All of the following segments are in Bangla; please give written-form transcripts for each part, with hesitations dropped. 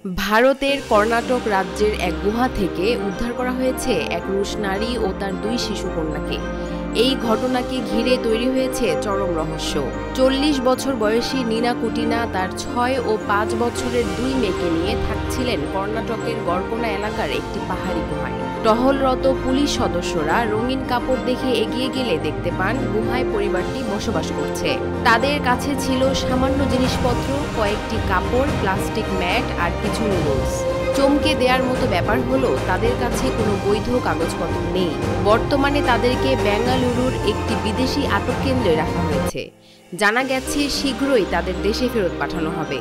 ভারতের কর্ণাটক রাজ্যের এক গুহা থেকে উদ্ধার করা হয়েছে এক রুশ নারী ও তার 2 শিশু কন্যাকে। এই ঘটনাকে ঘিরে তৈরি হয়েছে চরম রহস্য। 40 বছর বয়সী নীনা কুটিনা তার 6 ও 5 বছরের 2 মেয়েকে নিয়ে থাকছিলেন কর্ণাটকের গড়কোনা এলাকার একটি পাহাড়ি গুহায়। টহলরত পুলিশ সদস্যরা রঙিন কাপড় দেখে এগিয়ে গেলে দেখতে পান গুহায় পরিবারটি বসবাস করছে। তাদের কাছে ছিল সামান্য জিনিসপত্র, কয়েকটি কাপড়, প্লাস্টিক ম্যাট আর কিছু নুডলস। চমকে দেওয়ার মতো ব্যাপার হলো তাদের কাছে কোনো বৈধ কাগজপত্র নেই। বর্তমানে তাদেরকে বেঙ্গালুরুর একটি বিদেশি আটক কেন্দ্রে রাখা হয়েছে। জানা গেছে শীঘ্রই তাদের দেশে ফেরত পাঠানো হবে।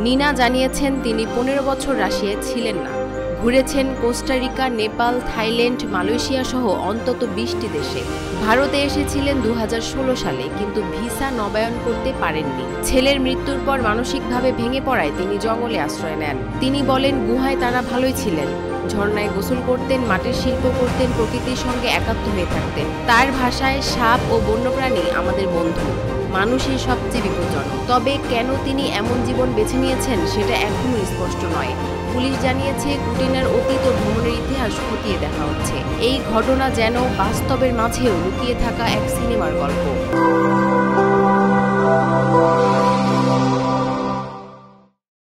নীনা জানিয়েছেন তিনি 15 বছর রাশিয়ায় ছিলেন না। ঘুরেছেন কোস্টারিকা, নেপাল, থাইল্যান্ড, মালয়েশিয়া সহ অন্তত 20টি দেশে। ভারতে এসেছিলেন 2016 সালে, কিন্তু ভিসা নবায়ন করতে পারেননি। ছেলের মৃত্যুর পর মানসিকভাবে ভেঙে পড়ায় তিনি জঙ্গলে আশ্রয় নেন। তিনি বলেন, গুহায় তারা ভালোই ছিলেন। ঝর্ণায় গোসল করতেন, মাটির শিল্প করতেন, প্রকৃতির সঙ্গে একাত্ম হয়ে থাকতেন। তার ভাষায় সাপ ও বন্যপ্রাণী আমাদের বন্ধু, মানুষই সবচেয়ে বিপজ্জনক। তবে কেন তিনি এমন জীবন বেছে নিয়েছেন সেটা এখনো স্পষ্ট নয়। পুলিশ জানিয়েছে কুটিনার অতীত ও ভ্রমণের ইতিহাস খতিয়ে দেখা হচ্ছে। এই ঘটনা যেন বাস্তবের মাঝেও লুকিয়ে থাকা এক সিনেমার গল্প।